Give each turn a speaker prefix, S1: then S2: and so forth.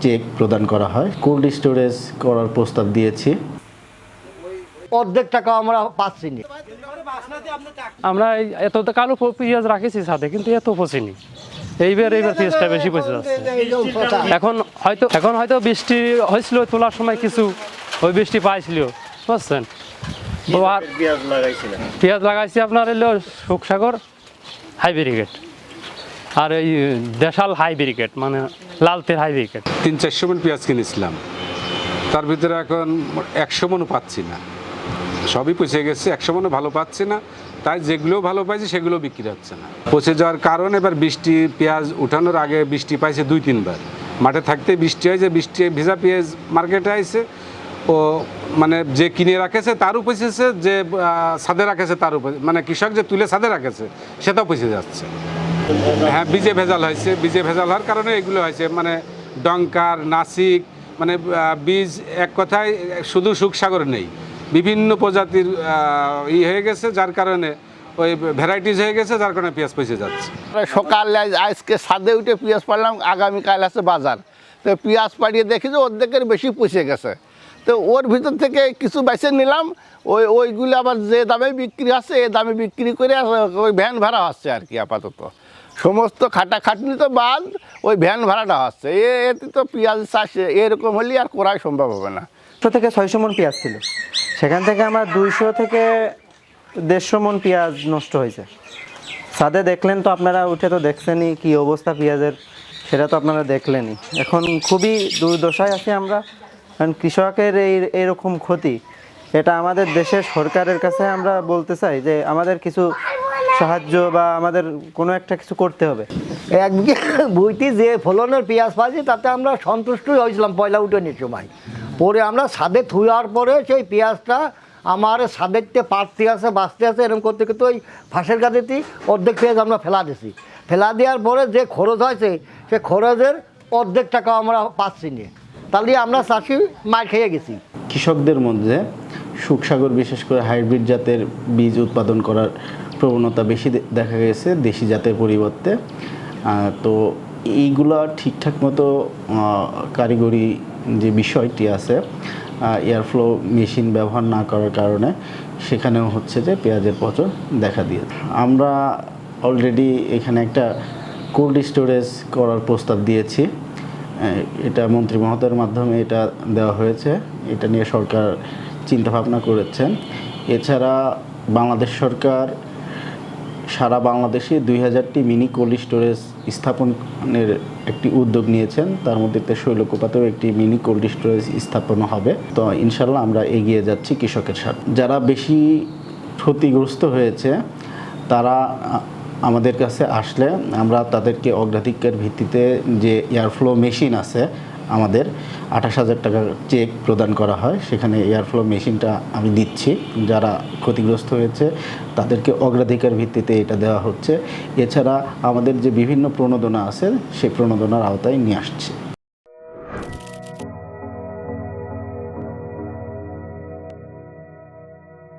S1: Check প্রদান করা হয়। কোল্ড স্টোরেজ করার প্রস্তাব দিয়েছি।
S2: অর্ধেক টাকা আমরা পাচ্ছি না।
S3: আমরা এত কালো পেঁয়াজ রাখেছি সাথে, কিন্তু এত পচেনি। এইবার পেঁয়াজটা বেশি পচে যাচ্ছে। এখন হয়তো বৃষ্টি হয়েছিল তোলার সময়, কিছু ওই বৃষ্টি পাইছিল, বুঝছেন। তো আর পেঁয়াজ লাগাইছি আপনার এলো সুখসাগর হাইব্রিকেট আর এই দেশাল হাইব্রিকেট, মানে লালতের হাইব্রিকেট।
S4: 300-400 মণ পেঁয়াজ কিনেছিলাম, তার ভিতরে এখন 100 মণও পাচ্ছি না, সবই পচে গেছে। 100 মণও ভালো পাচ্ছি না, তাই যেগুলো ভালো পাইছি সেগুলো বিক্রি হচ্ছে না। পচে যাওয়ার কারণ এবার বৃষ্টি, পেঁয়াজ উঠানোর আগে বৃষ্টি পাইছে 2-3 বার, মাঠে থাকতে বৃষ্টি হয়েছে, বৃষ্টি ভিজা পেঁয়াজ মার্কেটে আইছে, ও মানে যে কিনে রাখেছে তারও পচেছে, যে ছাদে রাখেছে তারও, মানে কৃষক যে তুলে ছাদে রাখেছে সেটাও পচে যাচ্ছে। হ্যাঁ, বীজে ভেজাল হয়েছে। বীজে ভেজাল হওয়ার কারণে এগুলো হয়েছে, মানে ডঙ্কার, নাসিক, মানে বীজ এক কথায় শুধু সুখসাগর নেই, বিভিন্ন প্রজাতির হয়ে গেছে, যার কারণে ওই ভ্যারাইটিস হয়ে গেছে, যার কারণে পেঁয়াজ পচে যাচ্ছে।
S2: সকালে আজকে ছাদে উঠে পেঁয়াজ পারলাম, আগামীকাল আছে বাজার, তো পেঁয়াজ পাড়িয়ে দেখি যে অর্ধেকের বেশি পচে গেছে। তো ওর ভিতর থেকে কিছু বেছে নিলাম, ওইগুলো আবার যে দামে বিক্রি আছে এই দামে বিক্রি করে ওই ভ্যান ভাড়া হচ্ছে আর কি। আপাতত সমস্ত খাটাখাটনি তো বাদ, ওই ভ্যান ভাড়াটা হচ্ছে। এতে তো পেঁয়াজ চাষ এরকম হলে আর করাই সম্ভব হবে না।
S5: 100 থেকে 600 মণ পেঁয়াজ ছিল, সেখান থেকে আমার 200 থেকে 150 মণ পেঁয়াজ নষ্ট হয়েছে। ছাদে দেখলেন তো আপনারা, উঠে তো দেখছেনই কি অবস্থা পেঁয়াজের, সেটা তো আপনারা দেখলেনই। এখন খুবই দুর্দশায় আছি আমরা, কারণ কৃষকের এইরকম ক্ষতি, এটা আমাদের দেশের সরকারের কাছে আমরা বলতে চাই যে আমাদের কিছু সাহায্য বা আমাদের কোনো একটা কিছু করতে হবে।
S2: এক বইটি যে ফলনের পেঁয়াজ পাইছি তাতে আমরা সন্তুষ্টই হয়েছিলাম পয়লা উঠোনের সময়। পরে আমরা ছাদে থুয়ার পরে সেই পেঁয়াজটা আমার ছাদেরতে পাড়তে আছে, বাঁচতে আছে, এরকম করতে করতে ওই ফাঁসের গাছেতেই অর্ধেক পেঁয়াজ আমরা ফেলা দিছি। ফেলা দেওয়ার পরে যে খরচ হয়েছে সে খরচের অর্ধেক টাকা আমরা পাচ্ছি না, তাহলে আমরা চাষি মার খেয়ে গেছি।
S1: কৃষকদের মধ্যে সুখসাগর, বিশেষ করে হাইব্রিড জাতের বীজ উৎপাদন করার প্রবণতা বেশি দেখা গেছে দেশি জাতের পরিবর্তে। তো এইগুলা ঠিকঠাক মতো কারিগরি যে বিষয়টি আছে, এয়ারফ্লো মেশিন ব্যবহার না করার কারণে সেখানেও হচ্ছে যে পেঁয়াজের পচন দেখা দিয়েছে। আমরা অলরেডি এখানে একটা কোল্ড স্টোরেজ করার প্রস্তাব দিয়েছি। এটা মন্ত্রী মহোদয়ের মাধ্যমে এটা দেওয়া হয়েছে, এটা নিয়ে সরকার চিন্তাভাবনা করেছেন। এছাড়া বাংলাদেশ সরকার সারা বাংলাদেশে 2000টি মিনি কোল্ড স্টোরেজ স্থাপনের একটি উদ্যোগ নিয়েছেন, তার মধ্যে শৈলকুপাতেও একটি মিনি কোল্ড স্টোরেজ স্থাপন হবে। তো ইনশাল্লাহ আমরা এগিয়ে যাচ্ছি কৃষকের সাথে। যারা বেশি ক্ষতিগ্রস্ত হয়েছে তারা আমাদের কাছে আসলে আমরা তাদেরকে অগ্রাধিকার ভিত্তিতে যে এয়ারফ্লো মেশিন আছে, আমাদের 28,000 টাকার চেক প্রদান করা হয়, সেখানে এয়ারফ্লো মেশিনটা আমি দিচ্ছি। যারা ক্ষতিগ্রস্ত হয়েছে তাদেরকে অগ্রাধিকার ভিত্তিতে এটা দেওয়া হচ্ছে। এছাড়া আমাদের যে বিভিন্ন প্রণোদনা আছে সেই প্রণোদনার আওতায় নিয়ে আসছে।